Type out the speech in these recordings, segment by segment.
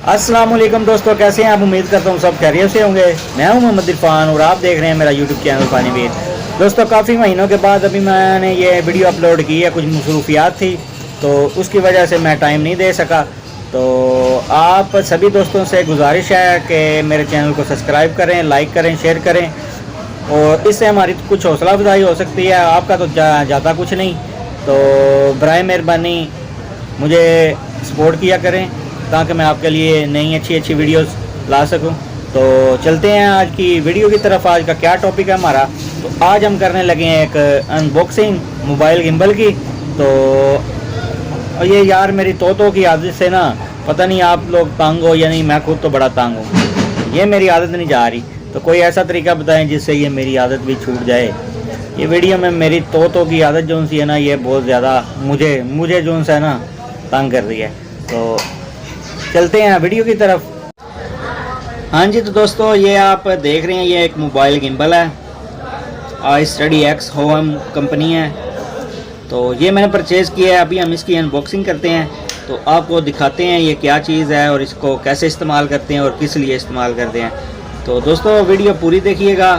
अस्सलाम वालेकुम दोस्तों, कैसे हैं आप? उम्मीद करता हूँ सब खैरियत से होंगे। मैं हूँ मोहम्मद इरफान और आप देख रहे हैं मेरा यूट्यूब चैनल पानी वीर। दोस्तों, काफ़ी महीनों के बाद अभी मैंने ये वीडियो अपलोड की है। कुछ मसरूफियात थी तो उसकी वजह से मैं टाइम नहीं दे सका। तो आप सभी दोस्तों से गुजारिश है कि मेरे चैनल को सब्सक्राइब करें, लाइक करें, शेयर करें और इससे हमारी कुछ हौसला अफजाई हो सकती है। आपका तो ज़्यादा कुछ नहीं, तो बराए मेहरबानी मुझे सपोर्ट किया करें ताकि मैं आपके लिए नई अच्छी वीडियोस ला सकूं। तो चलते हैं आज की वीडियो की तरफ। आज का क्या टॉपिक है हमारा? तो आज हम करने लगे हैं एक अनबॉक्सिंग मोबाइल गिम्बल की। तो ये यार मेरी तोतों की आदत से ना, पता नहीं आप लोग तंग हो या नहीं, मैं खुद तो बड़ा तंग हूँ। ये मेरी आदत नहीं जा रही, तो कोई ऐसा तरीका बताएं जिससे ये मेरी आदत भी छूट जाए। ये वीडियो में मेरी तोतों की आदत जो सी है ना, ये बहुत ज़्यादा मुझे जो सा है ना तंग कर रही है। तो चलते हैं वीडियो की तरफ। हाँ जी, तो दोस्तों ये आप देख रहे हैं, ये एक मोबाइल गिम्बल है, iStudyX होम कंपनी है। तो ये मैंने परचेज़ किया है। अभी हम इसकी अनबॉक्सिंग करते हैं, तो आपको दिखाते हैं ये क्या चीज़ है और इसको कैसे इस्तेमाल करते हैं और किस लिए इस्तेमाल करते हैं। तो दोस्तों वीडियो पूरी देखिएगा,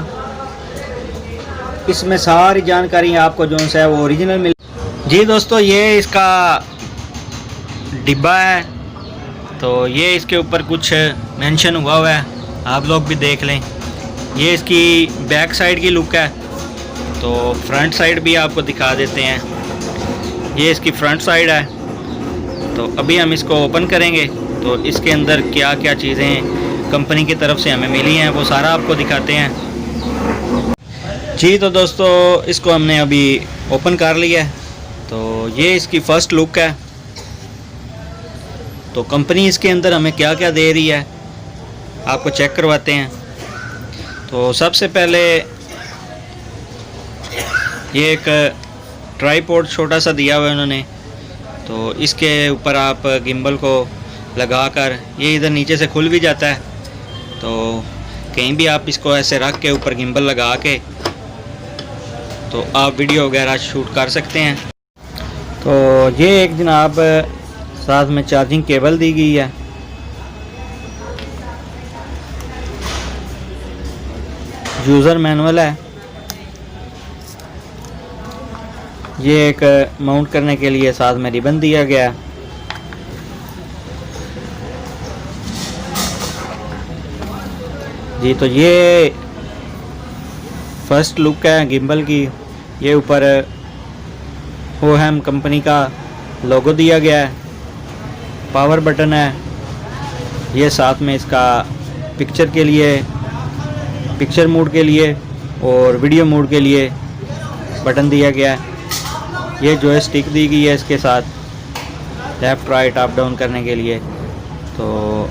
इसमें सारी जानकारी आपको जो है वो ओरिजिनल मिल। जी दोस्तों, ये इसका डिब्बा है। तो ये इसके ऊपर कुछ मेंशन हुआ है, आप लोग भी देख लें। ये इसकी बैक साइड की लुक है। तो फ्रंट साइड भी आपको दिखा देते हैं। ये इसकी फ्रंट साइड है। तो अभी हम इसको ओपन करेंगे, तो इसके अंदर क्या क्या चीज़ें कंपनी की तरफ से हमें मिली हैं वो सारा आपको दिखाते हैं। जी तो दोस्तों, इसको हमने अभी ओपन कर लिया है। तो ये इसकी फ़र्स्ट लुक है। तो कंपनी इसके अंदर हमें क्या क्या दे रही है आपको चेक करवाते हैं। तो सबसे पहले ये एक ट्राईपॉड छोटा सा दिया हुआ है उन्होंने। तो इसके ऊपर आप गिम्बल को लगाकर, ये इधर नीचे से खुल भी जाता है, तो कहीं भी आप इसको ऐसे रख के ऊपर गिम्बल लगा के तो आप वीडियो वगैरह शूट कर सकते हैं। तो ये एक जनाब साथ में चार्जिंग केबल दी गई है। यूज़र मैनुअल है। ये एक माउंट करने के लिए साथ में रिबन दिया गया है। जी तो ये फर्स्ट लुक है गिम्बल की। ये ऊपर होम कंपनी का लोगो दिया गया है। पावर बटन है। ये साथ में इसका पिक्चर के लिए, पिक्चर मोड के लिए और वीडियो मोड के लिए बटन दिया गया है। ये जो है स्टिक दी गई है इसके साथ, लेफ़्ट राइट अप डाउन करने के लिए। तो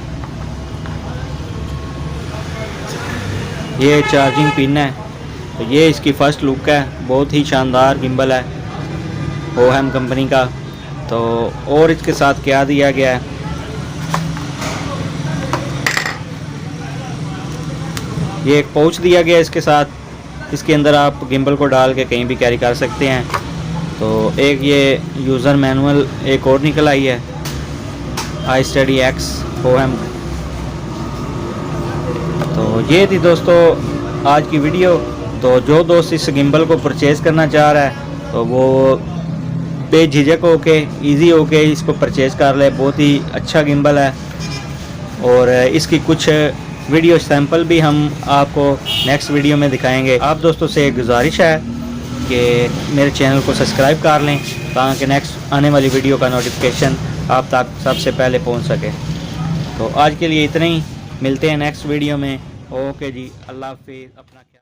ये चार्जिंग पिन है। तो ये इसकी फ़र्स्ट लुक है। बहुत ही शानदार गिम्बल है होम कंपनी का। तो और इसके साथ क्या दिया गया है, ये एक पाउच दिया गया है इसके साथ। इसके अंदर आप गिम्बल को डाल के कहीं भी कैरी कर सकते हैं। तो एक ये यूज़र मैनुअल एक और निकल आई है, iStudyX होम। तो ये थी दोस्तों आज की वीडियो। तो जो दोस्त इस गिम्बल को परचेज़ करना चाह रहा है तो वो बेझिझक होके, इजी होके इसको परचेज़ कर ले। बहुत ही अच्छा गिम्बल है और इसकी कुछ वीडियो सैंपल भी हम आपको नेक्स्ट वीडियो में दिखाएंगे। आप दोस्तों से गुजारिश है कि मेरे चैनल को सब्सक्राइब कर लें ताकि नेक्स्ट आने वाली वीडियो का नोटिफिकेशन आप तक सबसे पहले पहुंच सके। तो आज के लिए इतना ही, मिलते हैं नेक्स्ट वीडियो में। ओके जी, अल्लाह हाफिज़, अपना ख्याल।